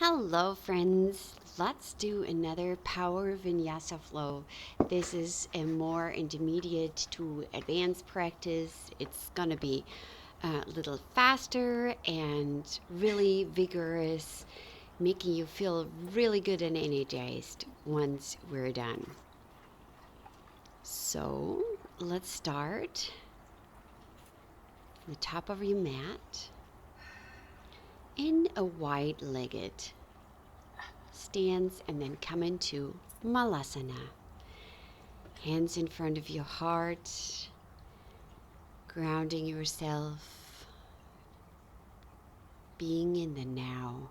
Hello friends, let's do another Power Vinyasa Flow. This is a more intermediate to advanced practice. It's going to be a little faster and really vigorous, making you feel really good and energized once we're done. So let's start on the top of your mat in a wide-legged stance, and then come into Malasana. Hands in front of your heart, grounding yourself, being in the now.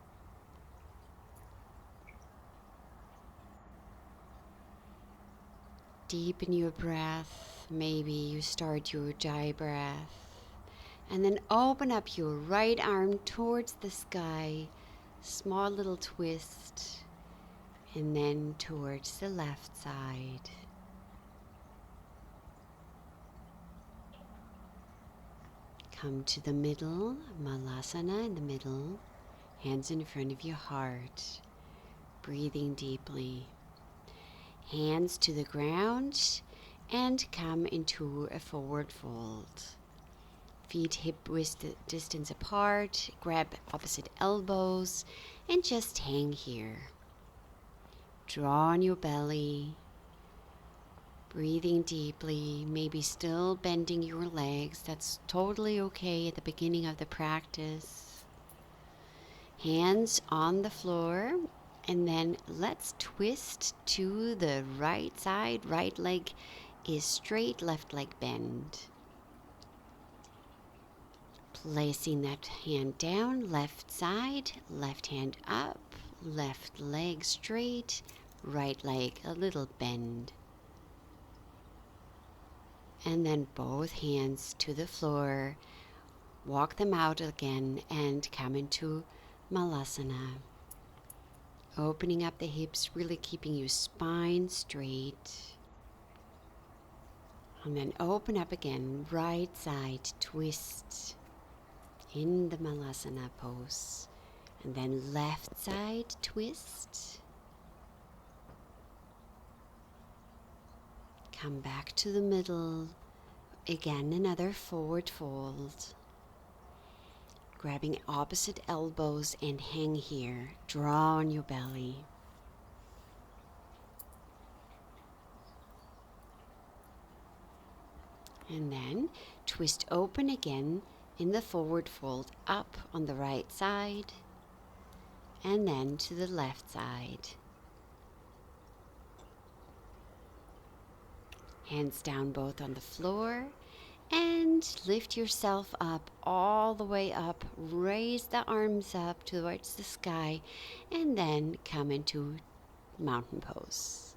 Deepen your breath. Maybe you start your Jai breath. And then open up your right arm towards the sky. Small little twist. And then towards the left side. Come to the middle, Malasana in the middle. Hands in front of your heart. Breathing deeply. Hands to the ground and come into a forward fold. Feet hip width distance apart. Grab opposite elbows and just hang here. Draw on your belly. Breathing deeply, maybe still bending your legs. That's totally okay at the beginning of the practice. Hands on the floor, and then let's twist to the right side. Right leg is straight, left leg bend. Placing that hand down, left side, left hand up, left leg straight, right leg a little bend. And then both hands to the floor, walk them out again and come into Malasana. Opening up the hips, really keeping your spine straight. And then open up again, right side twist in the Malasana pose. And then left side twist. Come back to the middle. Again, another forward fold. Grabbing opposite elbows and hang here. Draw on your belly. And then twist open again in the forward fold, up on the right side and then to the left side. Hands down both on the floor and lift yourself up all the way up. Raise the arms up towards the sky and then come into mountain pose.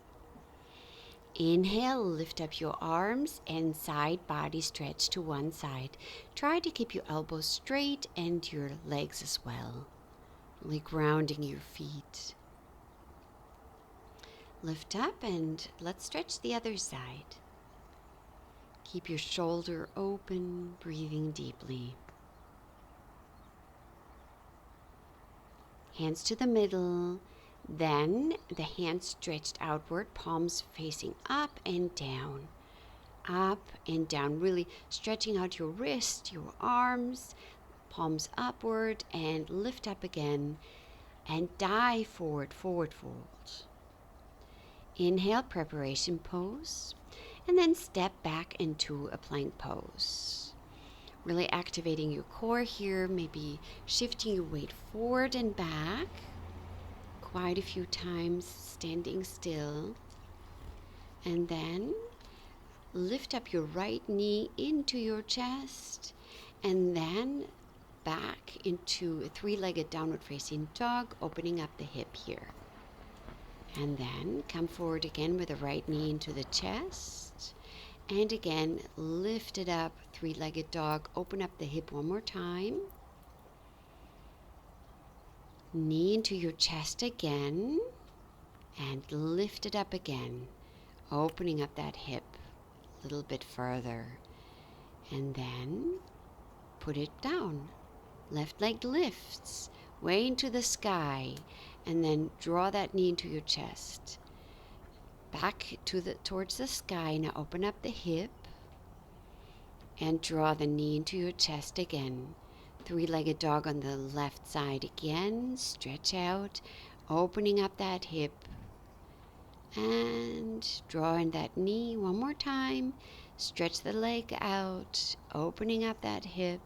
Inhale, lift up your arms and side body stretch to one side. Try to keep your elbows straight and your legs as well. Really grounding your feet. Lift up and let's stretch the other side. Keep your shoulder open, breathing deeply. Hands to the middle. Then the hands stretched outward, palms facing up and down. Up and down, really stretching out your wrist, your arms, palms upward and lift up again and dive forward, forward fold. Inhale, preparation pose, and then step back into a plank pose. Really activating your core here, maybe shifting your weight forward and back. Quite a few times, standing still. And then lift up your right knee into your chest and then back into a three-legged downward facing dog, opening up the hip here. And then come forward again with the right knee into the chest. And again, lift it up, three-legged dog, open up the hip one more time. Knee into your chest again and lift it up again, opening up that hip a little bit further. And then put it down. Left leg lifts. way into the sky, and then draw that knee into your chest. Back towards the sky. Now open up the hip and draw the knee into your chest again. Three-legged dog on the left side again. Stretch out, opening up that hip and drawing that knee one more time. Stretch the leg out, opening up that hip,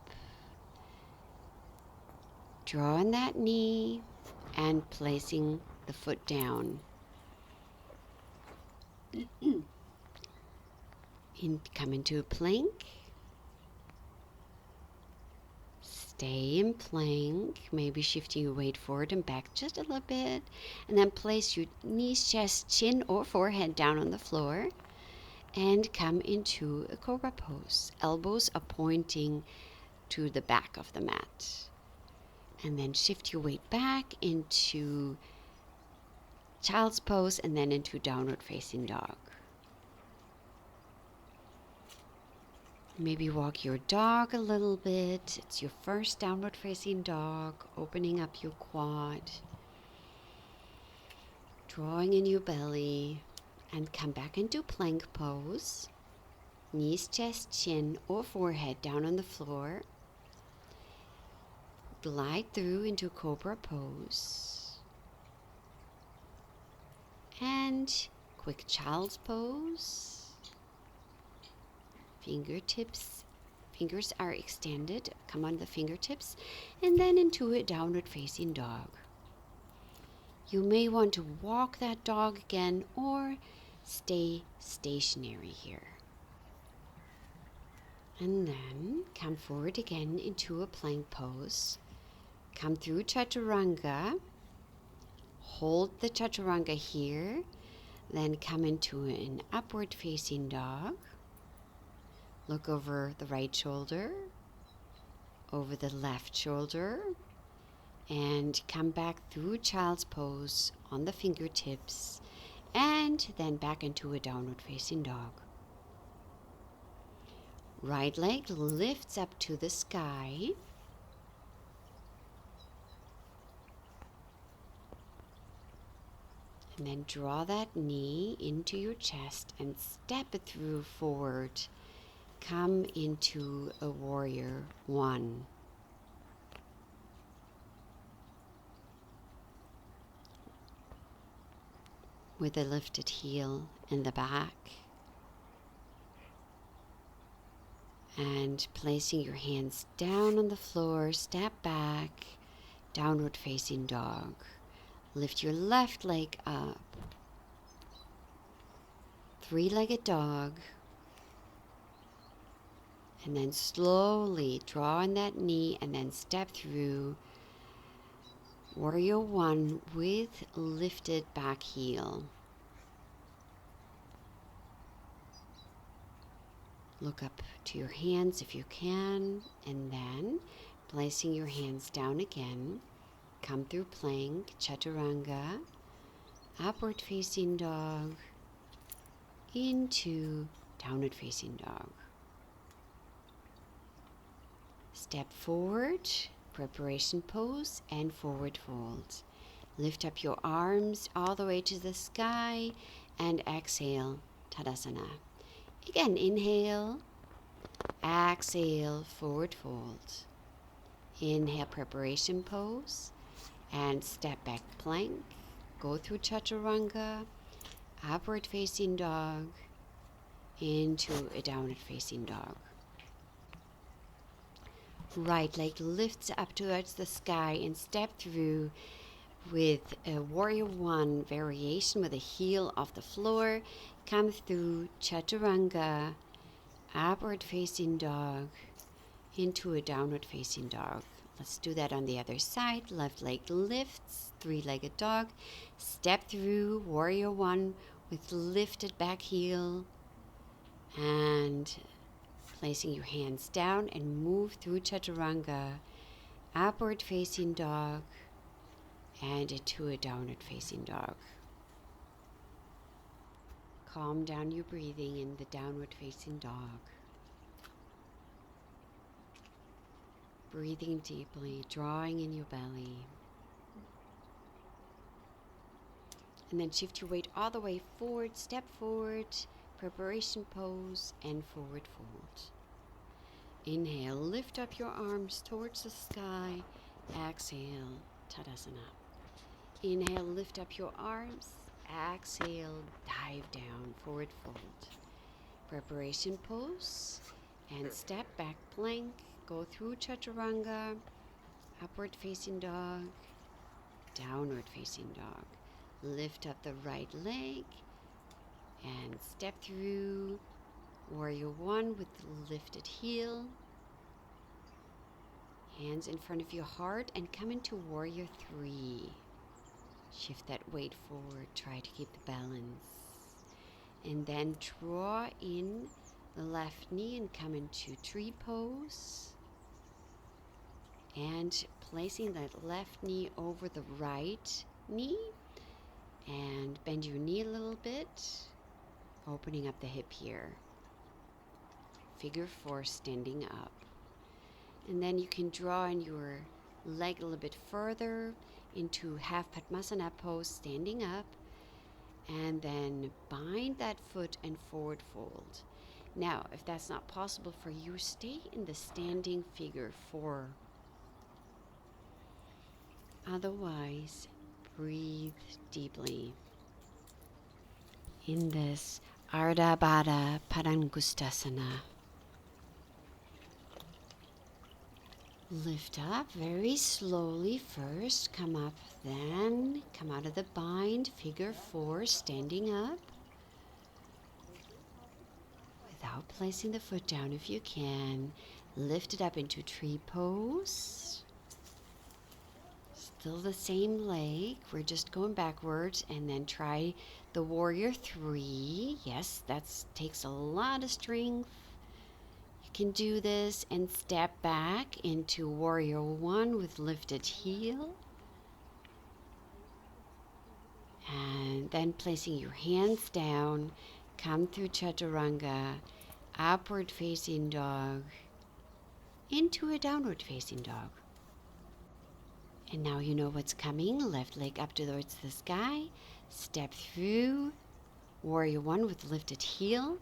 drawing that knee and placing the foot down. Come into a plank. Stay in plank, maybe shifting your weight forward and back just a little bit, and then place your knees, chest, chin, or forehead down on the floor and come into a cobra pose. Elbows are pointing to the back of the mat. And then shift your weight back into child's pose and then into downward facing dog. Maybe walk your dog a little bit. It's your first downward facing dog, opening up your quad, drawing in your belly, and come back into plank pose. Knees, chest, chin, or forehead down on the floor. Glide through into cobra pose. And quick child's pose. Fingers are extended, come on the fingertips, and then into a downward facing dog. You may want to walk that dog again or stay stationary here. And then come forward again into a plank pose. Come through chaturanga. Hold the chaturanga here. Then come into an upward facing dog. Look over the right shoulder, over the left shoulder, and come back through child's pose on the fingertips, and then back into a downward facing dog. Right leg lifts up to the sky. And then draw that knee into your chest and step it through forward. Come into a warrior one. With a lifted heel in the back. And placing your hands down on the floor, step back, downward facing dog. Lift your left leg up. Three-legged dog. And then slowly draw on that knee and then step through warrior one with lifted back heel. Look up to your hands if you can, and then placing your hands down again, come through plank, chaturanga, upward facing dog, into downward facing dog. Step forward, preparation pose, and forward fold. Lift up your arms all the way to the sky and exhale, Tadasana. Again, inhale, exhale, forward fold. Inhale, preparation pose, and step back plank. Go through chaturanga, upward facing dog, into a downward facing dog. Right leg lifts up towards the sky and step through with a warrior one variation with the heel off the floor. Come through chaturanga, upward facing dog, into a downward facing dog. Let's do that on the other side. Left leg lifts, three-legged dog. Step through warrior one with lifted back heel and placing your hands down and move through chaturanga, upward facing dog, and into a downward facing dog. Calm down your breathing in the downward facing dog. Breathing deeply, drawing in your belly. And then shift your weight all the way forward, step forward, preparation pose, and forward fold. Inhale, lift up your arms towards the sky. Exhale, Tadasana. Inhale, lift up your arms. Exhale, dive down, forward fold. Preparation pose, and step back plank. Go through Chaturanga, upward facing dog, downward facing dog. Lift up the right leg and step through Warrior One with the lifted heel. Hands in front of your heart and come into Warrior Three. Shift that weight forward, try to keep the balance. And then draw in the left knee and come into tree pose. And placing that left knee over the right knee. And bend your knee a little bit, opening up the hip here. Figure four, standing up. And then you can draw in your leg a little bit further into half Padmasana pose, standing up. And then bind that foot and forward fold. Now, if that's not possible for you, stay in the standing figure four. Otherwise, breathe deeply in this Ardha Baddha Padangustasana. Lift up very slowly first, come up, then come out of the bind, figure four, standing up. Without placing the foot down if you can. Lift it up into tree pose. Still the same leg, we're just going backwards, and then try the Warrior Three. Yes, that takes a lot of strength. You can do this and step back into Warrior One with lifted heel. And then placing your hands down, come through Chaturanga, upward facing dog, into a downward facing dog. And now you know what's coming. Left leg up towards the sky. Step through Warrior One with lifted heel.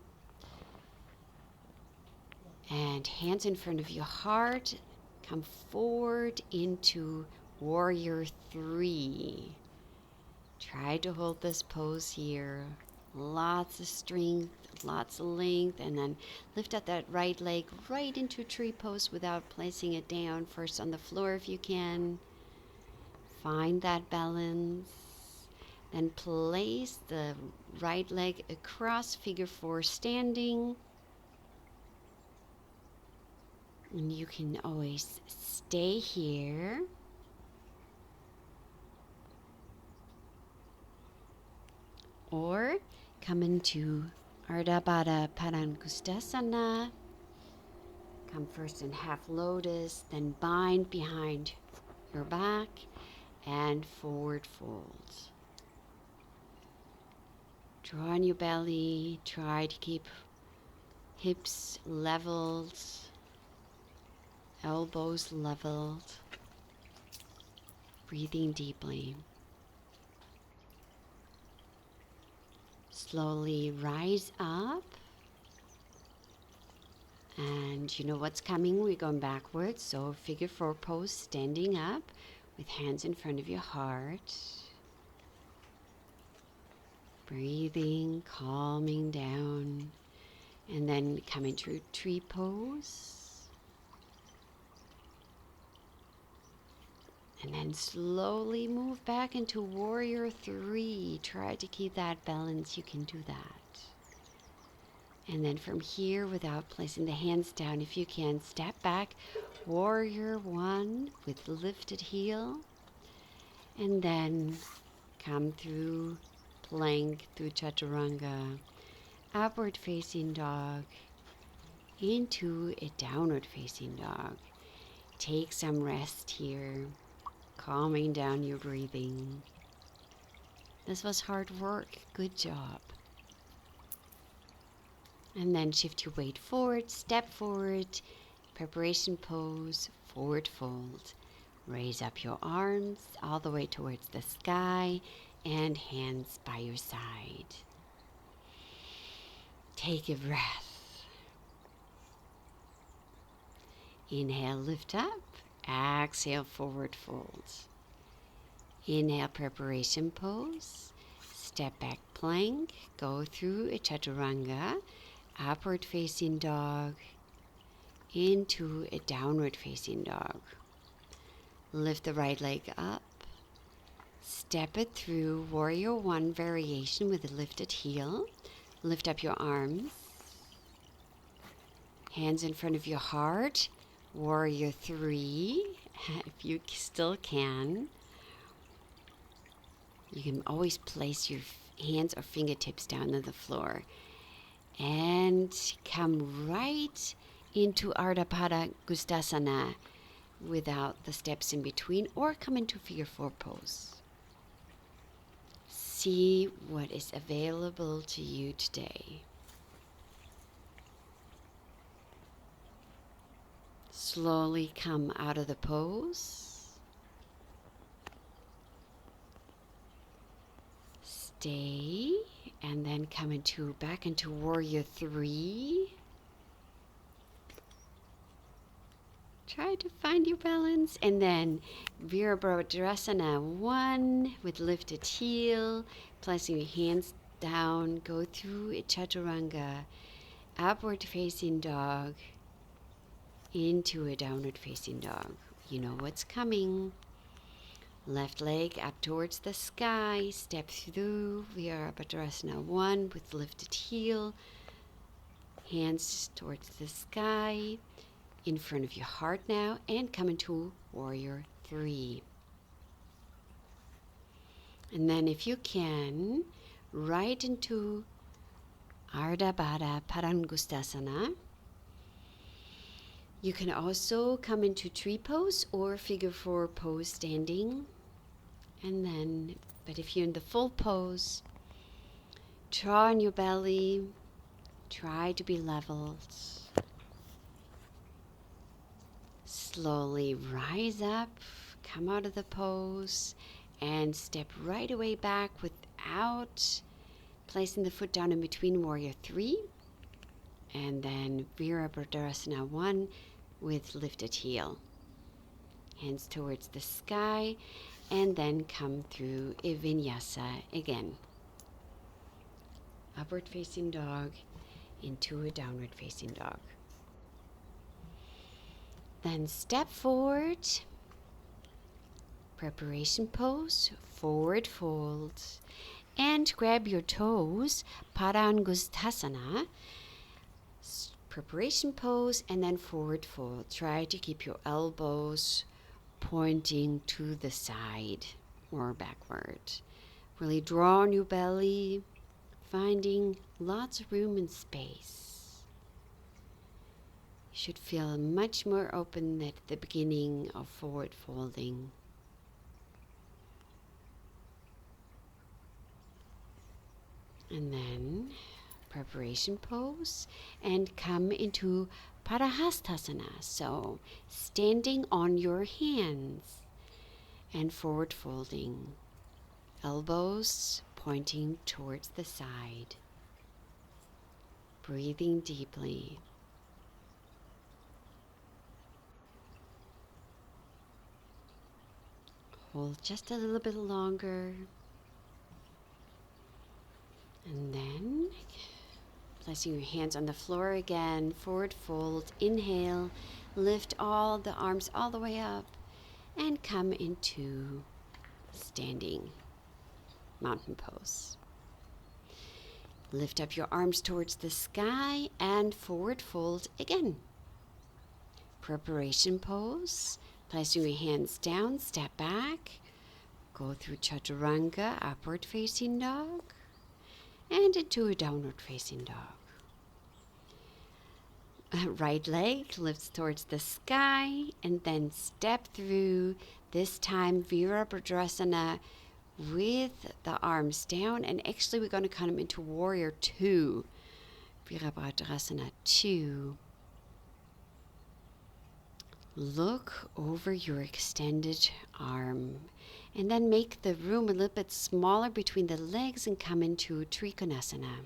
And hands in front of your heart. Come forward into Warrior Three. Try to hold this pose here. Lots of strength, lots of length. And then lift up that right leg right into tree pose without placing it down. First on the floor if you can. Find that balance. Then place the right leg across figure four standing. And you can always stay here. Or come into Ardha Baddha Padangustasana. Come first in half lotus, then bind behind your back. And forward fold. Draw on your belly. Try to keep hips leveled, elbows leveled. Breathing deeply. Slowly rise up. And you know what's coming. We're going backwards. So figure four pose, standing up. With hands in front of your heart. Breathing, calming down. And then come into tree pose. And then slowly move back into Warrior Three. Try to keep that balance. You can do that. And then from here, without placing the hands down, if you can, step back. Warrior One with lifted heel. And then come through plank, through Chaturanga, upward facing dog, into a downward facing dog. Take some rest here, calming down your breathing. This was hard work. Good job. And then shift your weight forward, step forward, preparation pose, forward fold. Raise up your arms all the way towards the sky. and hands by your side. Take a breath. Inhale, lift up. Exhale, forward fold. Inhale, preparation pose. Step back plank. Go through a chaturanga. Upward facing dog. Into a downward facing dog. Lift the right leg up. Step it through warrior one variation with a lifted heel. Lift up your arms. Hands in front of your heart. Warrior three, if you still can. You can always place your hands or fingertips down on the floor. And come right into Ardha Padangusthasana without the steps in between, or come into figure four pose. See what is available to you today. Slowly come out of the pose. Stay, and then come back into warrior three. Try to find your balance, and then Virabhadrasana 1 with lifted heel, placing your hands down, go through a chaturanga, upward facing dog, into a downward facing dog. You know what's coming. Left leg up towards the sky, step through Virabhadrasana 1 with lifted heel, hands towards the sky, in front of your heart now, and come into warrior three. And then if you can, right into Ardha Padangusthasana. You can also come into tree pose or figure four pose standing. And then, but if you're in the full pose, draw on your belly, try to be leveled. Slowly rise up, come out of the pose, and step right away back without placing the foot down in between warrior three. And then Virabhadrasana 1 with lifted heel. Hands towards the sky, and then come through a vinyasa again. Upward facing dog into a downward facing dog. Then step forward, preparation pose, forward fold, and grab your toes, Padangusthasana, preparation pose, and then forward fold. Try to keep your elbows pointing to the side or backward. Really draw on your belly, finding lots of room and space. You should feel much more open at the beginning of forward folding. And then preparation pose and come into Padahastasana. So standing on your hands and forward folding, elbows pointing towards the side. Breathing deeply. Hold just a little bit longer. And then placing your hands on the floor again, forward fold, inhale, lift all the arms all the way up, and come into standing mountain pose. Lift up your arms towards the sky and forward fold again. Preparation pose, placing your hands down, step back, go through chaturanga, upward facing dog, and into a downward facing dog. Right leg lifts towards the sky, and then step through, this time Virabhadrasana with the arms down, and actually we're going to come into warrior two. Virabhadrasana 2. Look over your extended arm And then make the room a little bit smaller between the legs and come into Trikonasana.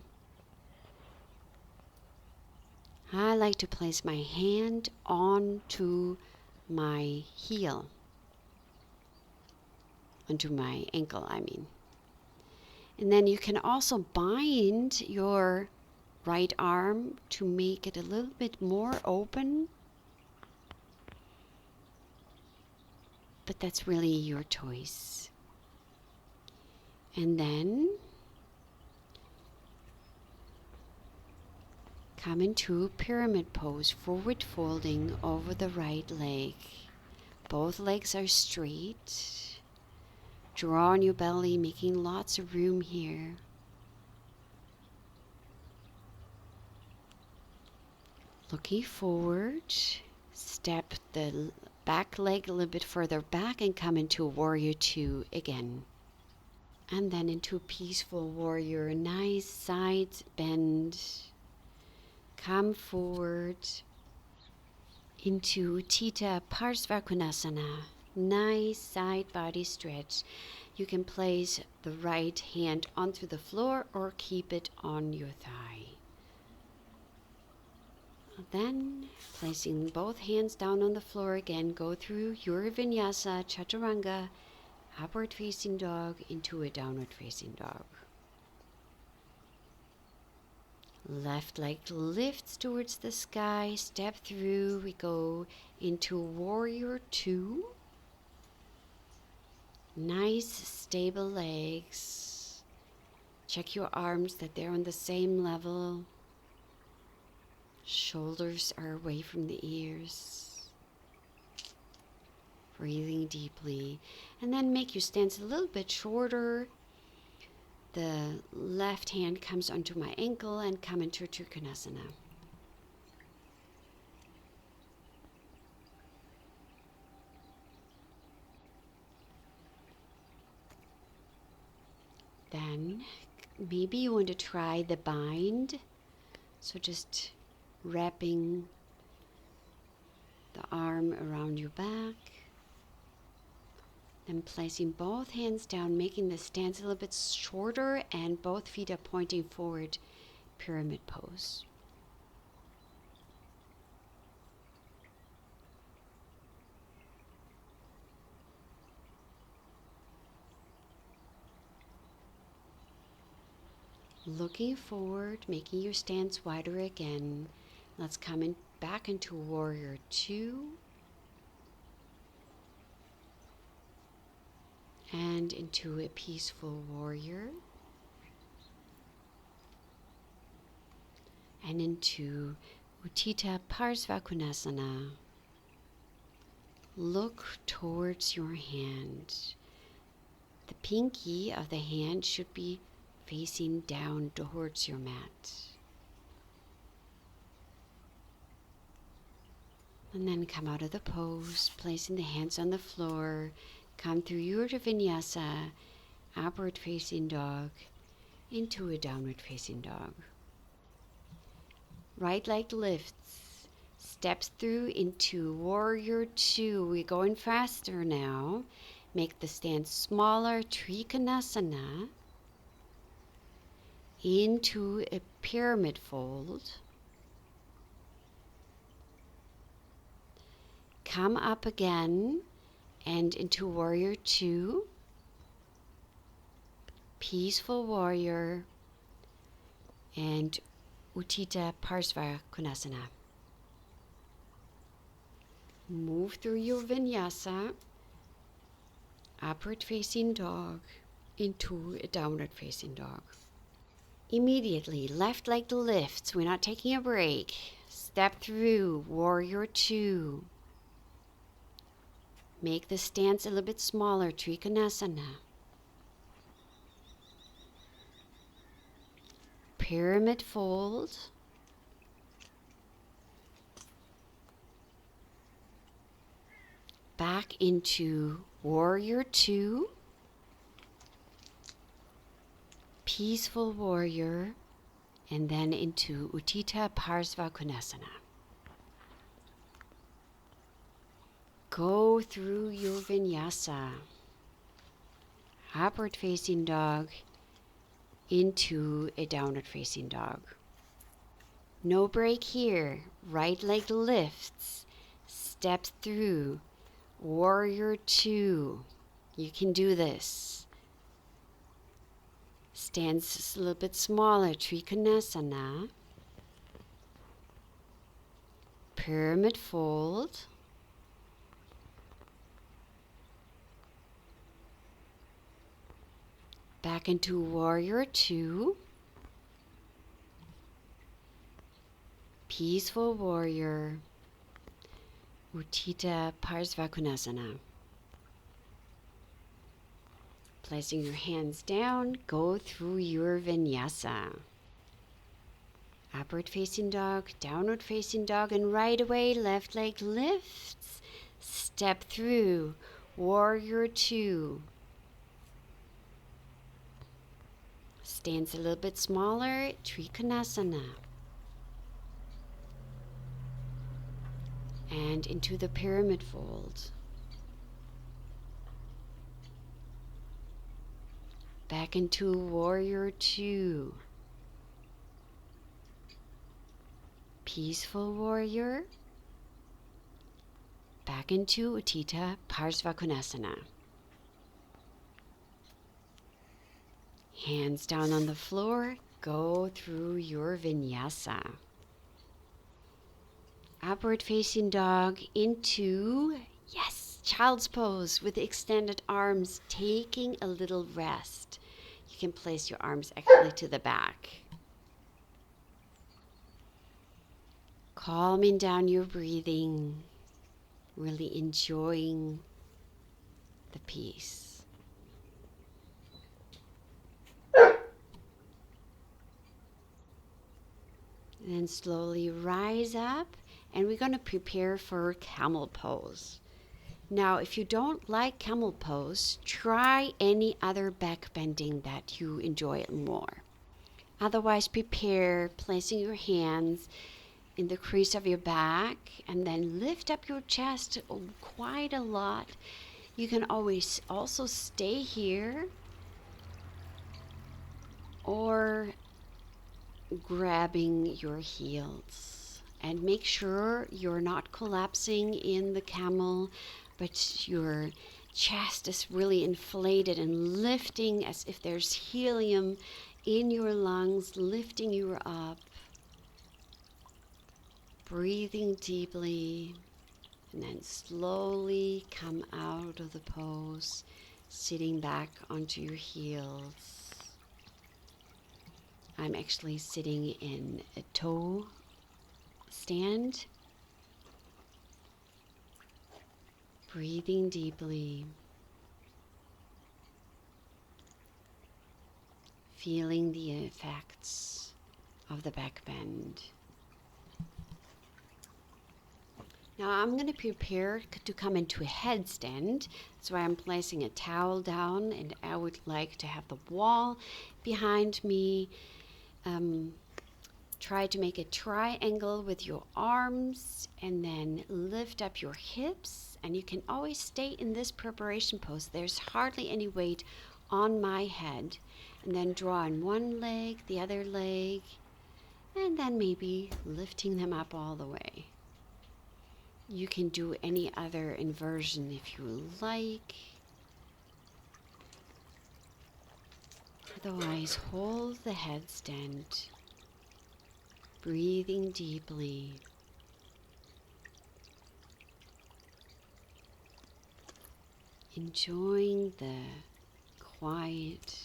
I like to place my hand onto my heel, onto my ankle, I mean. And then you can also bind your right arm to make it a little bit more open. But that's really your choice. And then come into pyramid pose, forward folding over the right leg. Both legs are straight. Draw on your belly, making lots of room here. Looking forward, step the back leg a little bit further back and come into warrior two again. And then into peaceful warrior, a nice side bend. Come forward into Uttita Parsvakonasana. Nice side body stretch. You can place the right hand onto the floor or keep it on your thigh. Then, placing both hands down on the floor again, go through your vinyasa, chaturanga, upward facing dog into a downward facing dog. Left leg lifts towards the sky, step through, we go into warrior two. Nice stable legs. Check your arms that they're on the same level. Shoulders are away from the ears. Breathing deeply. And then make your stance a little bit shorter. The left hand comes onto my ankle and come into Trikonasana. Then maybe you want to try the bind. So just wrapping the arm around your back. Then placing both hands down, making the stance a little bit shorter and both feet are pointing forward, pyramid pose. Looking forward, making your stance wider again. Let's come back into warrior two. And into a peaceful warrior. And into Uttita Parsvakonasana. Look towards your hand. The pinky of the hand should be facing down towards your mat. And then come out of the pose, placing the hands on the floor. Come through your vinyasa, upward facing dog, into a downward facing dog. Right leg lifts, steps through into warrior two. We're going faster now. Make the stance smaller, Trikonasana, into a pyramid fold. Come up again and into warrior two, peaceful warrior, and Uttita Parsvakonasana. Move through your vinyasa, upward facing dog, into a downward facing dog. Immediately, left leg lifts. We're not taking a break. Step through warrior two. Make the stance a little bit smaller, Trikonasana. Pyramid fold. Back into warrior two. Peaceful warrior. And then into Uttita Parsvakonasana. Go through your vinyasa. upward facing dog into a downward facing dog. No break here. Right leg lifts, steps through, warrior two. You can do this. Stands a little bit smaller, Trikonasana. Pyramid fold. Back into warrior two. Peaceful warrior. Utthita Parsvakonasana. Placing your hands down, go through your vinyasa. Upward facing dog, downward facing dog, and right away, left leg lifts. Step through, warrior two. Stands a little bit smaller, Trikonasana. And into the pyramid fold. Back into warrior two. Peaceful warrior. Back into Utthita Parsvakonasana. Hands down on the floor, go through your vinyasa. Upward facing dog into, yes, child's pose with extended arms, taking a little rest. You can place your arms actually to the back. Calming down your breathing, really enjoying the peace. And then slowly rise up, and we're going to prepare for camel pose. Now, if you don't like camel pose, try any other back bending that you enjoy more. Otherwise, prepare placing your hands in the crease of your back and then lift up your chest quite a lot. You can always also stay here or grabbing your heels, and make sure you're not collapsing in the camel, but your chest is really inflated and lifting as if there's helium in your lungs, lifting you up. Breathing deeply, and then slowly come out of the pose, sitting back onto your heels. I'm actually sitting in a toe stand. Breathing deeply. Feeling the effects of the back bend. Now I'm going to prepare to come into a headstand. That's why I'm placing a towel down, and I would like to have the wall behind me. Try to make a triangle with your arms and then lift up your hips, and you can always stay in this preparation pose. There's hardly any weight on my head, and then draw in one leg, the other leg, and then maybe lifting them up all the way. You can do any other inversion if you like. Otherwise, hold the headstand, breathing deeply. Enjoying the quiet,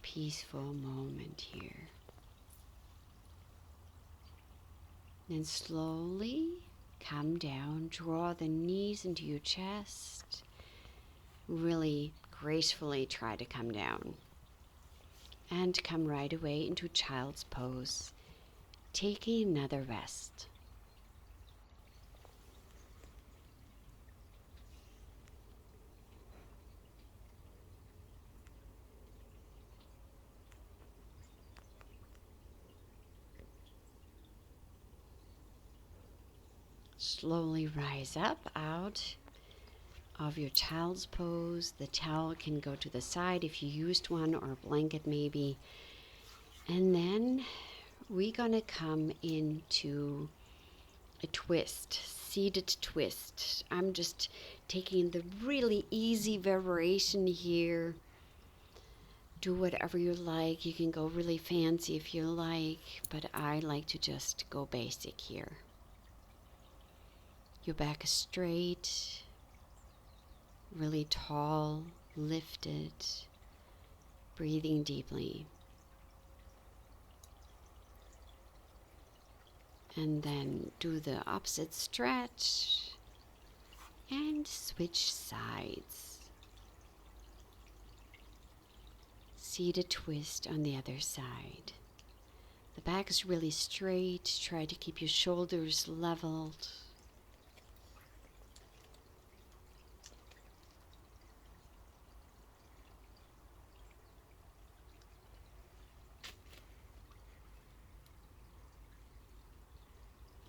peaceful moment here. Then slowly come down, draw the knees into your chest. Really gracefully try to come down. And come right away into child's pose, taking another rest. Slowly rise up out of your child's pose. The towel can go to the side if you used one, or a blanket maybe. And then we're gonna come into a twist, seated twist. I'm just taking the really easy variation here. Do whatever you like. You can go really fancy if you like, but I like to just go basic here. Your back is straight, really tall, lifted, breathing deeply. And then do the opposite stretch and switch sides. Seated twist on the other side. The back is really straight. Try to keep your shoulders leveled.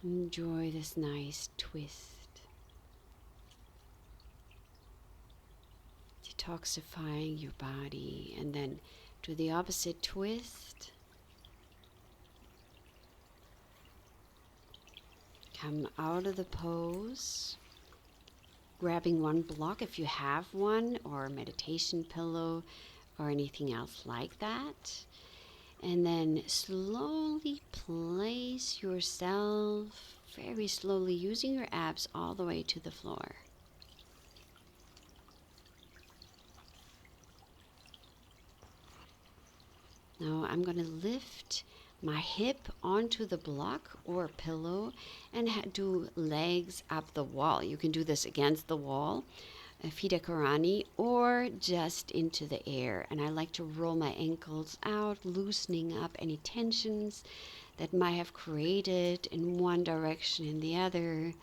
Enjoy this nice twist. Detoxifying your body, and then do the opposite twist. Come out of the pose, grabbing one block if you have one, or a meditation pillow or anything else like that. And then slowly place yourself, very slowly, using your abs all the way to the floor. Now I'm going to lift my hip onto the block or pillow and do legs up the wall. You can do this against the wall, Fida Karani, or just into the air. And I like to roll my ankles out, loosening up any tensions that might have created in one direction and the other,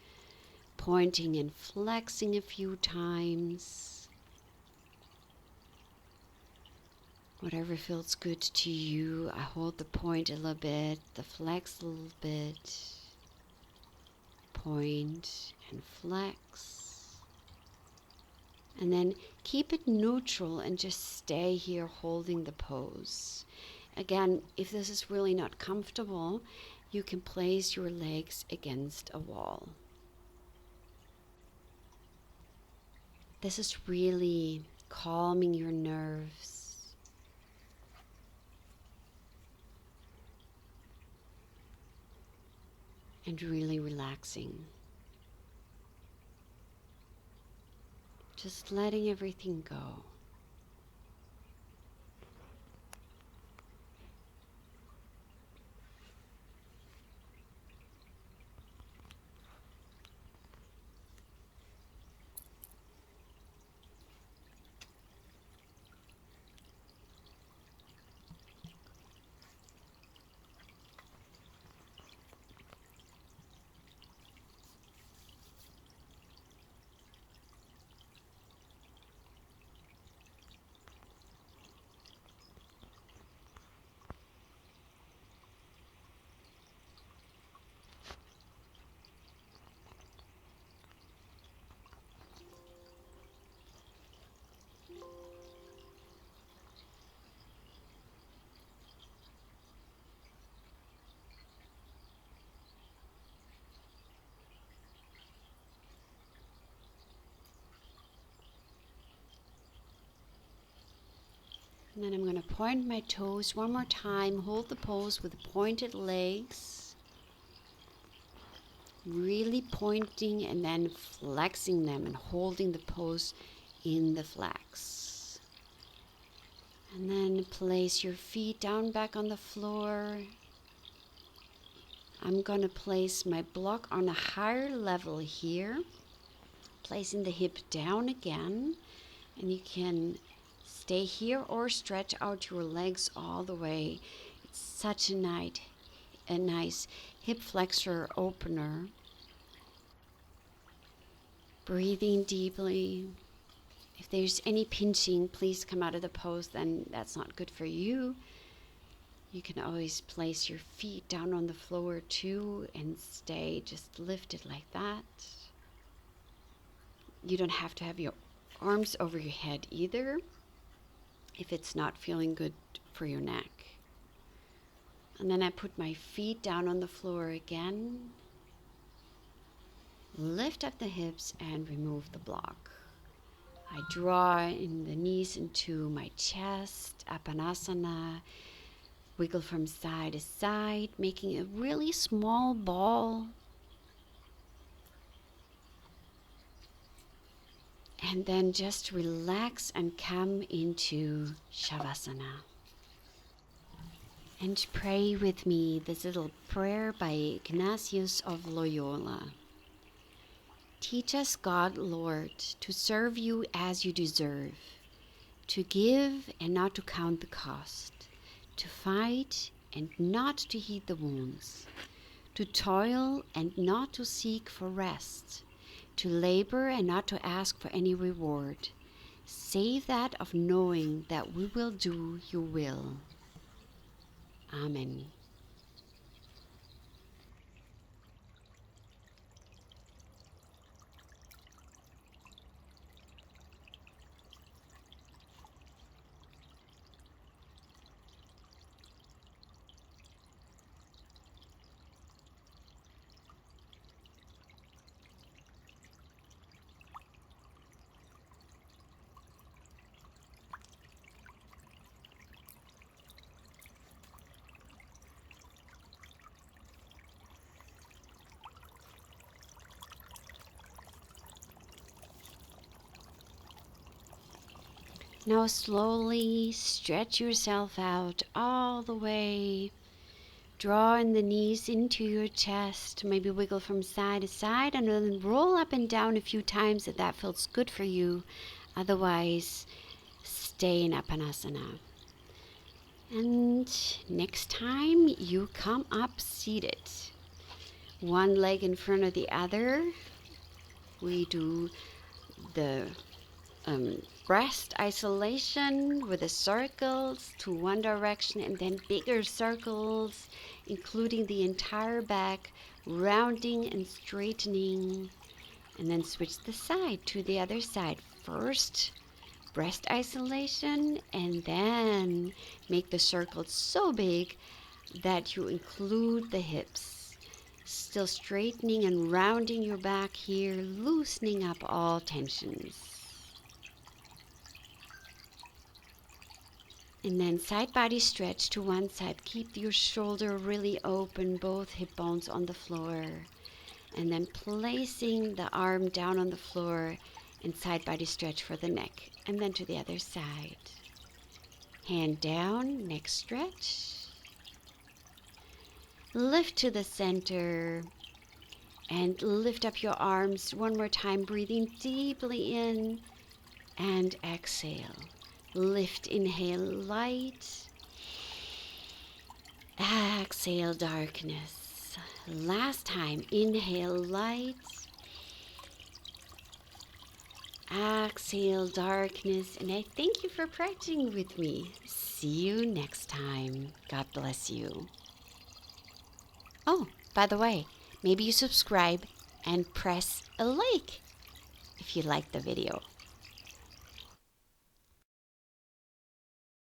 pointing and flexing a few times. Whatever feels good to you. I hold the point a little bit, the flex a little bit, point and flex. And then keep it neutral and just stay here holding the pose. Again, if this is really not comfortable, you can place your legs against a wall. This is really calming your nerves. And really relaxing. Just letting everything go. And then I'm going to point my toes one more time. Hold the pose with pointed legs. Really pointing and then flexing them and holding the pose in the flex. And then place your feet down back on the floor. I'm going to place my block on a higher level here. Placing the hip down again. And you can stay here or stretch out your legs all the way. It's such a nice hip flexor opener. Breathing deeply. If there's any pinching, please come out of the pose, then that's not good for you. You can always place your feet down on the floor too and stay just lifted like that. You don't have to have your arms over your head either if it's not feeling good for your neck. And then I put my feet down on the floor again. Lift up the hips and remove the block. I draw in the knees into my chest, Apanasana. Wiggle from side to side, making a really small ball. And then just relax and come into Savasana. And pray with me this little prayer by Ignatius of Loyola. Teach us, God, Lord, to serve you as you deserve, to give and not to count the cost, to fight and not to heed the wounds, to toil and not to seek for rest, to labor and not to ask for any reward, save that of knowing that we will do your will. Amen. Now slowly stretch yourself out all the way. Draw in the knees into your chest. Maybe wiggle from side to side and then roll up and down a few times if that feels good for you. Otherwise, stay in Apanasana. And next time you come up seated. One leg in front of the other. We do the breast isolation with the circles to one direction and then bigger circles, including the entire back, rounding and straightening. And then switch the side to the other side. First, breast isolation, and then make the circles so big that you include the hips. Still straightening and rounding your back here, loosening up all tensions. And then side body stretch to one side. Keep your shoulder really open, both hip bones on the floor. And then placing the arm down on the floor and side body stretch for the neck. And then to the other side. Hand down, neck stretch. Lift to the center and lift up your arms one more time, breathing deeply in and exhale. Lift, inhale, light. Exhale, darkness. Last time, inhale, light. Exhale, darkness. And I thank you for practicing with me. See you next time. God bless you. Oh, by the way, maybe you subscribe and press a like if you like the video.